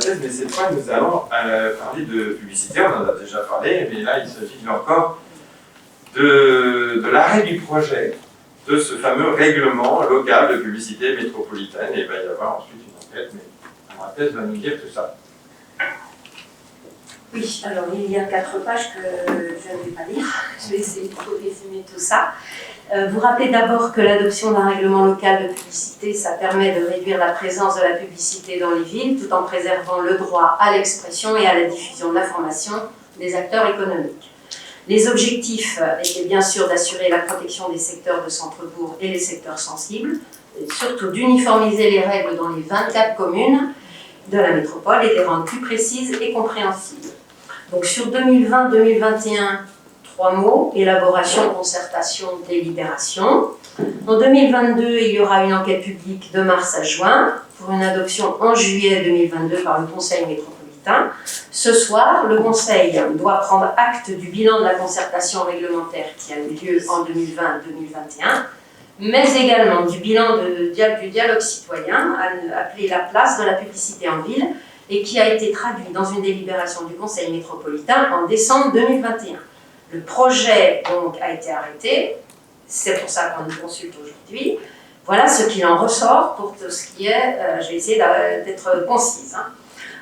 thèse, mais cette fois nous allons parler de publicité, on en a déjà parlé, mais là il s'agit encore de l'arrêt du projet de ce fameux règlement local de publicité métropolitaine, et il va y avoir ensuite une enquête, mais la thèse va nous dire tout ça. Oui, alors il y a 4 pages que je ne vais pas lire, je vais essayer de résumer tout ça. Vous rappelez d'abord que l'adoption d'un règlement local de publicité, ça permet de réduire la présence de la publicité dans les villes, tout en préservant le droit à l'expression et à la diffusion de l'information des acteurs économiques. Les objectifs étaient bien sûr d'assurer la protection des secteurs de centre-bourg et les secteurs sensibles, et surtout d'uniformiser les règles dans les 24 communes de la métropole et de les rendre plus précises et compréhensibles. Donc sur 2020-2021, 3 mots, élaboration, concertation, délibération. En 2022, il y aura une enquête publique de mars à juin pour une adoption en juillet 2022 par le Conseil métropolitain. Ce soir, le Conseil doit prendre acte du bilan de la concertation réglementaire qui a eu lieu en 2020-2021, mais également du bilan du dialogue citoyen, appelé la place de la publicité en ville, et qui a été traduit dans une délibération du Conseil métropolitain en décembre 2021. Le projet donc a été arrêté, c'est pour ça qu'on nous consulte aujourd'hui. Voilà ce qu'il en ressort pour tout ce qui est, je vais essayer d'être concise.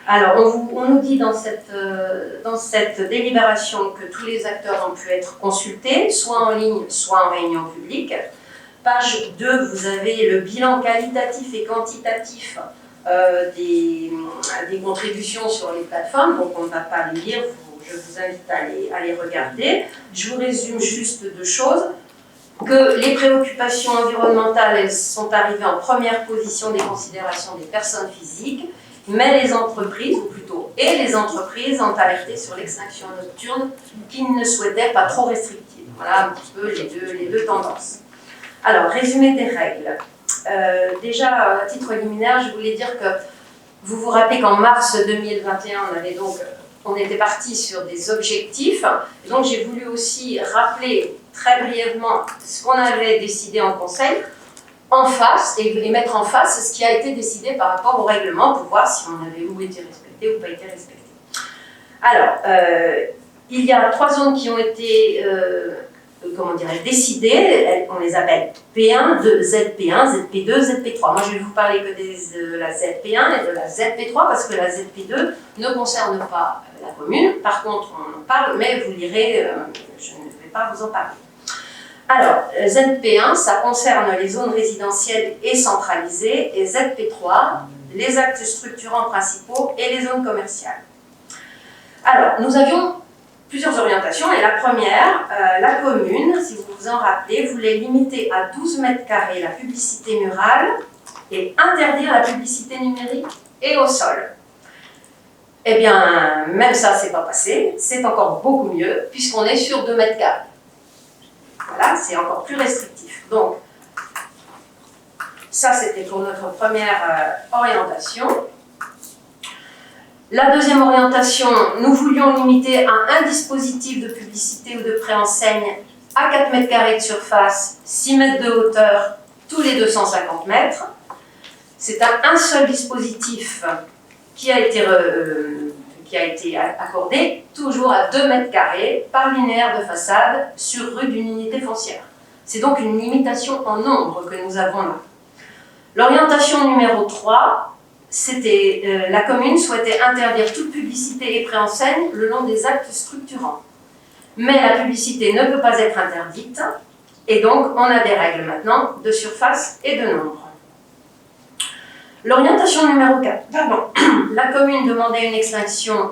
Alors on nous dit dans cette délibération que tous les acteurs ont pu être consultés, soit en ligne, soit en réunion publique. Page 2, vous avez le bilan qualitatif et quantitatif des contributions sur les plateformes, donc on ne va pas les lire, je vous invite à les regarder. Je vous résume juste 2 choses, que les préoccupations environnementales, elles sont arrivées en première position des considérations des personnes physiques, mais les entreprises, ou plutôt les entreprises, ont alerté sur l'extinction nocturne qu'ils ne souhaitaient pas trop restrictive. Voilà un petit peu les deux tendances. Alors, résumé des règles. Déjà, à titre liminaire, je voulais dire que vous vous rappelez qu'en mars 2021, on était parti sur des objectifs. Et donc, j'ai voulu aussi rappeler très brièvement ce qu'on avait décidé en Conseil, en face, et mettre en face ce qui a été décidé par rapport au règlement pour voir si on avait ou été respecté ou pas été respecté. Alors, il y a 3 zones qui ont été décidées, on les appelle P1, ZP1, ZP2, ZP3. Moi, je vais vous parler que de la ZP1 et de la ZP3 parce que la ZP2 ne concerne pas la commune. Par contre, on en parle, mais vous lirez, je ne vais pas vous en parler. Alors, ZP1, ça concerne les zones résidentielles et centralisées, et ZP3, les actes structurants principaux et les zones commerciales. Alors, nous avions plusieurs orientations, et la première, la commune, si vous vous en rappelez, voulait limiter à 12 mètres carrés la publicité murale et interdire la publicité numérique et au sol. Eh bien, même ça, c'est pas passé, c'est encore beaucoup mieux, puisqu'on est sur 2 mètres carrés. Voilà, c'est encore plus restrictif. Donc, ça, c'était pour notre première orientation. La deuxième orientation, nous voulions limiter à un dispositif de publicité ou de préenseigne à 4 mètres carrés de surface, 6 mètres de hauteur, tous les 250 mètres. C'est un seul dispositif qui a été accordé, toujours à 2 mètres carrés, par linéaire de façade, sur rue d'une unité foncière. C'est donc une limitation en nombre que nous avons là. L'orientation numéro 3, c'était la commune souhaitait interdire toute publicité et préenseigne le long des actes structurants. Mais la publicité ne peut pas être interdite, et donc on a des règles maintenant de surface et de nombre. L'orientation numéro 4, la commune demandait une extinction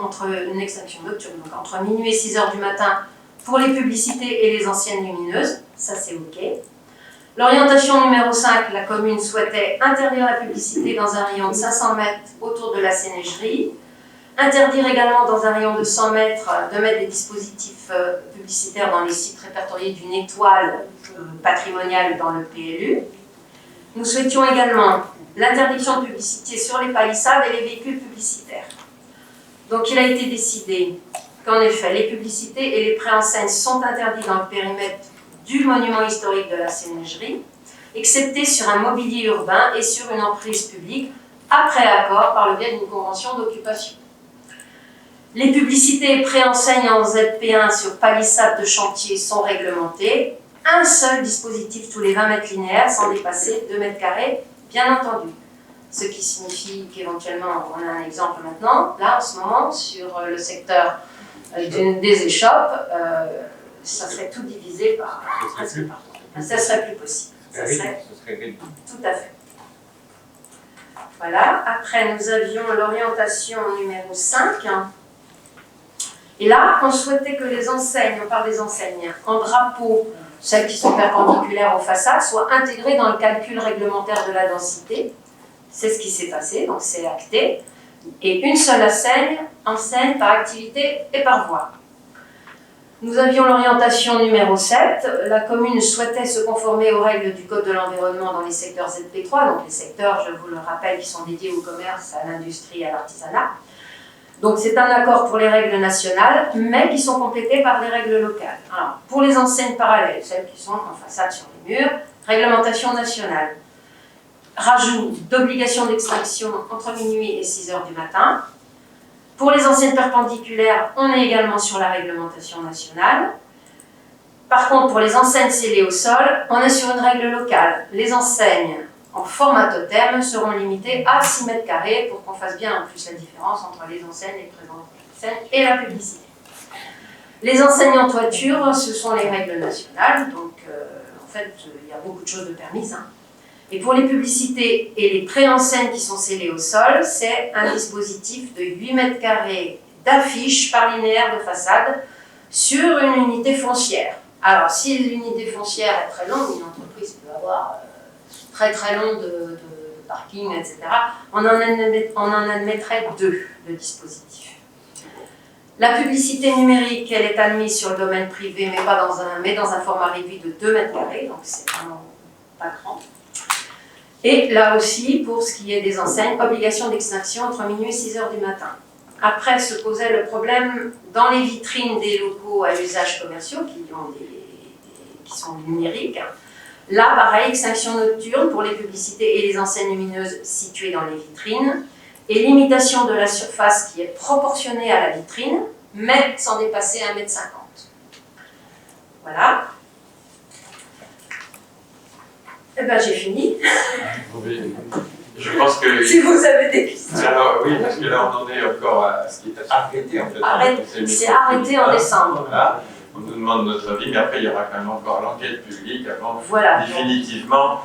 nocturne, donc entre minuit et 6 heures du matin pour les publicités et les anciennes lumineuses, ça c'est ok. L'orientation numéro 5, la commune souhaitait interdire la publicité dans un rayon de 500 mètres autour de la Sénégerie, interdire également dans un rayon de 100 mètres de mettre des dispositifs publicitaires dans les sites répertoriés d'une étoile patrimoniale dans le PLU. Nous souhaitions également l'interdiction de publicité sur les palissades et les véhicules publicitaires. Donc il a été décidé qu'en effet, les publicités et les préenseignes sont interdits dans le périmètre du monument historique de la Sénégerie, excepté sur un mobilier urbain et sur une emprise publique, après accord par le biais d'une convention d'occupation. Les publicités et préenseignes en ZP1 sur palissade de chantier sont réglementées. Un seul dispositif tous les 20 mètres linéaires sans dépasser 2 mètres carrés, bien entendu. Ce qui signifie qu'éventuellement, on a un exemple maintenant, là en ce moment, sur le secteur des échoppes, ça serait tout divisé par presque partout. Ça serait plus possible. Ça serait tout à fait. Voilà. Après, nous avions l'orientation numéro 5. Et là, on souhaitait que les enseignes, on parle des enseignes, en drapeau, celles qui sont perpendiculaires aux façades, soient intégrées dans le calcul réglementaire de la densité. C'est ce qui s'est passé, donc c'est acté. Et une seule enseigne par activité et par voie. Nous avions l'orientation numéro 7. La commune souhaitait se conformer aux règles du Code de l'environnement dans les secteurs ZP3, donc les secteurs, je vous le rappelle, qui sont dédiés au commerce, à l'industrie et à l'artisanat. Donc c'est un accord pour les règles nationales, mais qui sont complétées par des règles locales. Alors, pour les enseignes parallèles, celles qui sont en façade sur les murs, réglementation nationale. Rajout d'obligation d'extraction entre minuit et 6 heures du matin. Pour les enseignes perpendiculaires, on est également sur la réglementation nationale. Par contre, pour les enseignes scellées au sol, on est sur une règle locale. Les enseignes en format totem seront limitées à 6 mètres carrés pour qu'on fasse bien en plus la différence entre les enseignes, les présentations et la publicité. Les enseignes en toiture, ce sont les règles nationales, donc en fait, il y a beaucoup de choses de permises. Et pour les publicités et les préenseignes qui sont scellées au sol, c'est un dispositif de 8 mètres carrés d'affiches par linéaire de façade sur une unité foncière. Alors, si l'unité foncière est très longue, une entreprise peut avoir très long de parking, etc., on en admettrait 2 de dispositifs. La publicité numérique, elle est admise sur le domaine privé, mais dans un format réduit de 2 mètres carrés, donc c'est vraiment pas grand. Et là aussi, pour ce qui est des enseignes, obligation d'extinction entre minuit et 6 heures du matin. Après se posait le problème dans les vitrines des locaux à usage commerciaux qui sont numériques. Là, pareil, extinction nocturne pour les publicités et les enseignes lumineuses situées dans les vitrines, et limitation de la surface qui est proportionnée à la vitrine, mais sans dépasser 1,50 m. Voilà. Eh bien, j'ai fini. Je pense que... Si vous avez des questions. Alors, oui, parce que là, on en est encore à ce qui est arrêté, en fait. C'est arrêté en décembre. Voilà. On nous demande notre avis, mais après, il y aura quand même encore l'enquête publique avant voilà. Définitivement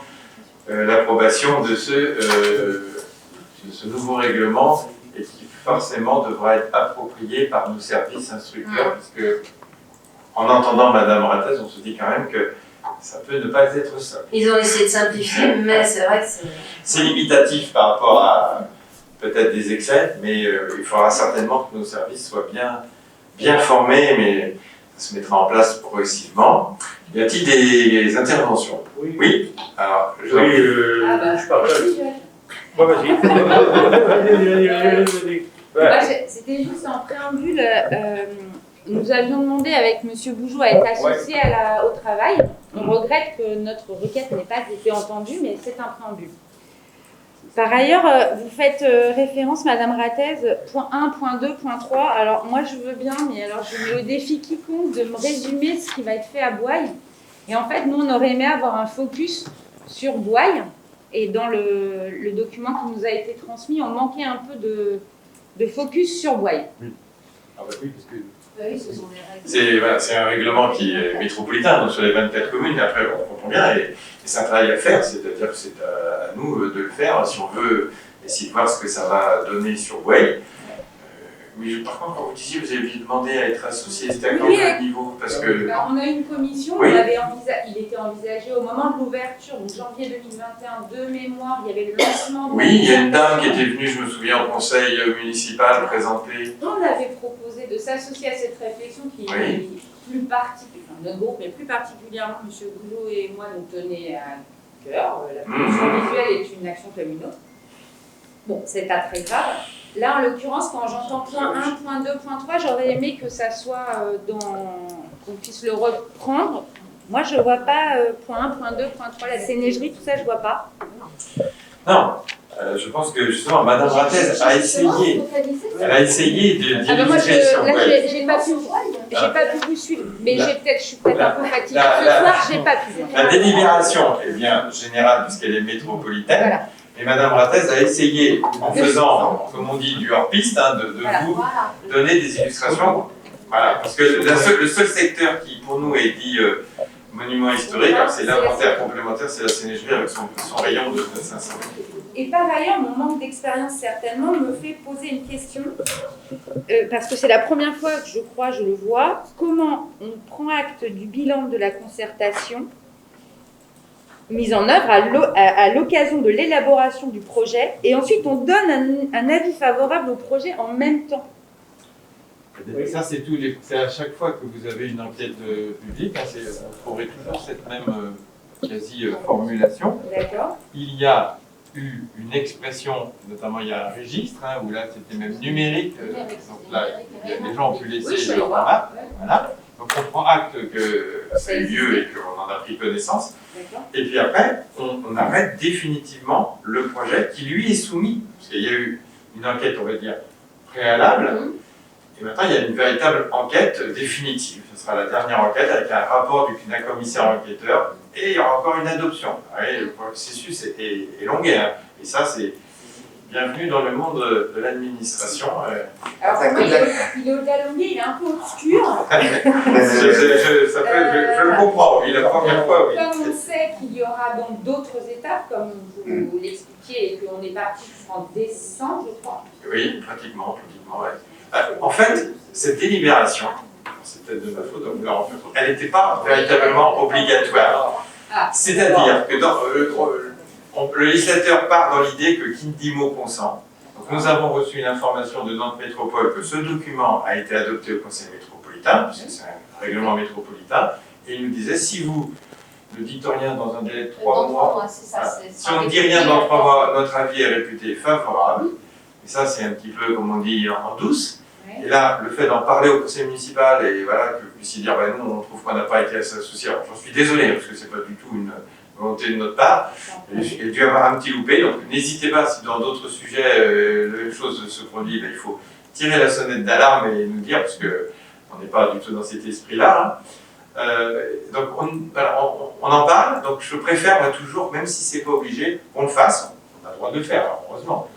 l'approbation de ce nouveau règlement et qui forcément devra être approprié par nos services instructeurs, puisque en entendant Madame Rattez, on se dit quand même que ça peut ne pas être ça. Ils ont essayé de simplifier, mais c'est vrai que c'est limitatif par rapport à peut-être des excès, mais il faudra certainement que nos services soient bien formés, mais ça se mettra en place progressivement. Y a-t-il des interventions? Oui. Oui. Alors, je partage. Bon, vas-y. Vas-y. C'était juste en préambule. Nous avions demandé avec M. Bougeot à être associé au travail. On regrette que notre requête n'ait pas été entendue, mais c'est un préambule. Par ailleurs, vous faites référence, Madame Rattez, point 1, point 2, point 3. Alors, moi, je veux bien, mais alors je mets au défi quiconque de me résumer ce qui va être fait à Boye. Et en fait, nous, on aurait aimé avoir un focus sur Boye. Et dans le document qui nous a été transmis, on manquait un peu de focus sur Boye. Oui. Ah bah oui, parce que... Oui, ce sont des règles. C'est un règlement qui est métropolitain, donc sur les 24 communes, après on comprend bien, et c'est un travail à faire, c'est-à-dire que c'est à nous de le faire si on veut essayer de voir ce que ça va donner sur Boye. Mais par contre, quand vous disiez que vous avez demandé à être associé, c'était à quel niveau? Parce que... On a eu une commission, il était envisagé au moment de l'ouverture, donc janvier 2021, de mémoire, il y avait le lancement. Oui, il y a une dame qui était venue, je me souviens, au conseil municipal présenter. On avait proposé de s'associer à cette réflexion qui est plus particulièrement, notre groupe, mais plus particulièrement M. Bougeot et moi nous tenait à cœur. La production visuelle est une action comme une autre. Bon, c'est pas très grave. Là, en l'occurrence, quand j'entends point 1, point 2, point 3, j'aurais aimé que ça soit qu'on puisse le reprendre. Moi, je ne vois pas point 1, point 2, point 3, la scénégerie, tout ça, je ne vois pas. Non. Je pense que justement, Madame Rattez a essayé, elle a essayé de Ah ben moi, d'illustrer son là, ouais. j'ai pas pu vous suivre, mais je suis peut-être un peu fatiguée. Ce la- soir, j'ai pas pu. La délibération est bien générale puisqu'elle est métropolitaine, Voilà. et Madame Rattez a essayé, en faisant, comme on dit, du hors-piste, de Voilà. vous donner des illustrations. Voilà, parce que le seul secteur qui, pour nous, est dit monument historique, alors c'est l'inventaire complémentaire, c'est la Sénégerie avec son rayon de 500 mètres. Et par ailleurs, mon manque d'expérience certainement me fait poser une question, parce que c'est la première fois que je le vois. Comment on prend acte du bilan de la concertation mise en œuvre à l'occasion de l'élaboration du projet, et ensuite on donne un avis favorable au projet en même temps? Ça, c'est à chaque fois que vous avez une enquête publique, hein, vous trouverez toujours cette même quasi-formulation. D'accord. Il y a eu une expression, notamment il y a un registre, hein, où là c'était même numérique, donc là les gens ont pu laisser leur remarque, voilà. Donc on prend acte que ça a eu lieu et qu'on en a pris connaissance, et puis après on arrête définitivement le projet qui lui est soumis, parce qu'il y a eu une enquête, on va dire, préalable, et maintenant il y a une véritable enquête définitive. Ce sera la dernière enquête avec un rapport d'un commissaire enquêteur, et il y aura encore une adoption. Ouais, le processus est longuet, hein. Et ça, c'est bienvenue dans le monde de l'administration. Alors pour moi, il est au-delà longuet, il est un peu obscur. Je le comprends, oui, la première fois, oui. Comme on sait qu'il y aura donc d'autres étapes, comme vous l'expliquiez, et qu'on est parti en décembre, je crois. Oui, pratiquement, ouais. En fait, cette délibération, c'est peut-être de ma faute, elle n'était pas véritablement obligatoire. C'est-à-dire que le législateur part dans l'idée que qui dit mot consent. Donc nous avons reçu une information de Nantes Métropole que ce document a été adopté au Conseil métropolitain, puisque c'est un règlement métropolitain, et il nous disait si vous ne dites rien dans un délai de 3 mois, si on ne dit rien dans 3 mois, notre avis est réputé favorable. Et ça, c'est un petit peu, comme on dit, en douce. Et là, le fait d'en parler au conseil municipal et voilà, que vous puissiez dire, nous, on trouve qu'on n'a pas été associé. Alors, j'en suis désolé, parce que c'est pas du tout une volonté de notre part. Il y a dû avoir un petit loupé, donc n'hésitez pas, si dans d'autres sujets, la même chose se produit, il faut tirer la sonnette d'alarme et nous dire, parce qu'on n'est pas du tout dans cet esprit-là. Hein. Donc, on en parle, donc je préfère, moi, toujours, même si c'est pas obligé, qu'on le fasse. On a le droit de le faire, alors, heureusement.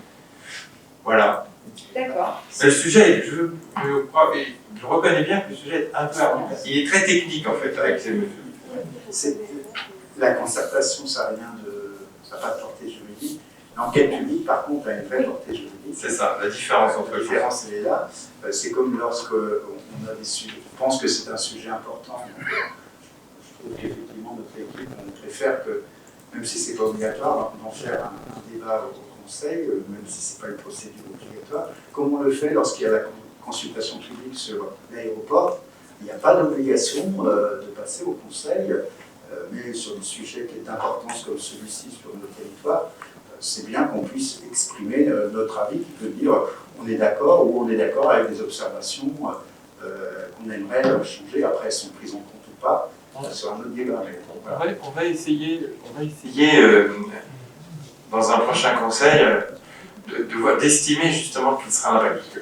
Voilà. D'accord. Mais le sujet, je reconnais bien que le sujet est un peu il est très technique en fait avec ces mesures. La concertation, ça n'a pas de portée juridique. L'enquête publique, par contre, a une vraie portée juridique. C'est ça, la différence entre les deux. La différence, elle est là. C'est comme lorsque on a des sujets. Je pense que c'est un sujet important. Donc, je trouve qu'effectivement, notre équipe, on préfère que, même si ce n'est pas obligatoire, d'en faire un débat au Conseil, même si ce n'est pas une procédure obligatoire, comme on le fait lorsqu'il y a la consultation publique sur l'aéroport. Il n'y a pas d'obligation de passer au Conseil, mais sur des sujets qui est d'importance comme celui-ci sur nos territoires, c'est bien qu'on puisse exprimer notre avis, qui peut dire on est d'accord ou on est d'accord avec des observations qu'on aimerait changer. Après, elles sont prises en compte ou pas, sur un autre débat. Voilà. On va essayer dans un prochain conseil d'estimer justement quel sera l'impact. Parce que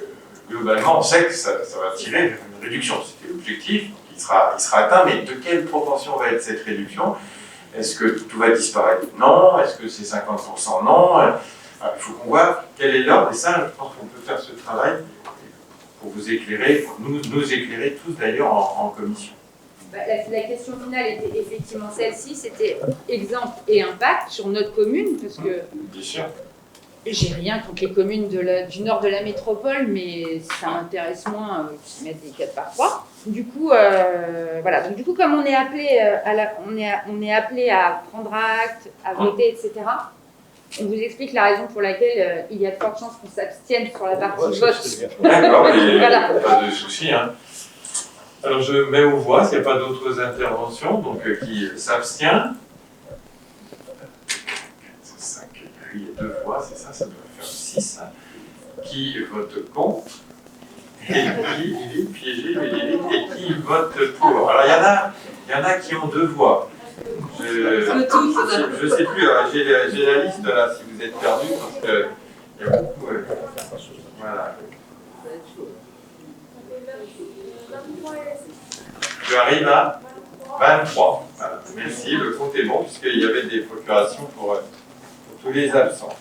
globalement, on sait que ça va tirer vers une réduction. C'était l'objectif, il sera atteint, mais de quelle proportion va être cette réduction? Est-ce que tout va disparaître? Non. Est-ce que c'est 50%? Non. Il faut qu'on voit quel est l'ordre, et ça, je pense qu'on peut faire ce travail pour vous éclairer, nous éclairer tous d'ailleurs en commission. La question finale était effectivement celle-ci, c'était exemple et impact sur notre commune, parce que bien sûr. J'ai rien contre les communes du nord de la métropole, mais ça m'intéresse moins qu'ils mettent des 4x3. Du coup, voilà. Donc du coup, comme on est appelé à prendre acte, à voter, etc. On vous explique la raison pour laquelle il y a de fortes chances qu'on s'abstienne sur la partie vote. D'accord, mais voilà. Pas de souci. Hein. Alors je mets aux voix s'il n'y a pas d'autres interventions. Donc qui s'abstient? 5, il y a 2 voix, c'est ça, ça doit faire 6. Hein. Qui vote contre? Et qui est piégé, et qui vote pour? Alors il y en a qui ont 2 voix. Je sais plus, j'ai la liste là si vous êtes perdu parce que il y a beaucoup. Voilà. Je arrive à 23. Voilà. Merci, le compte est bon puisqu'il y avait des procurations pour tous les absents.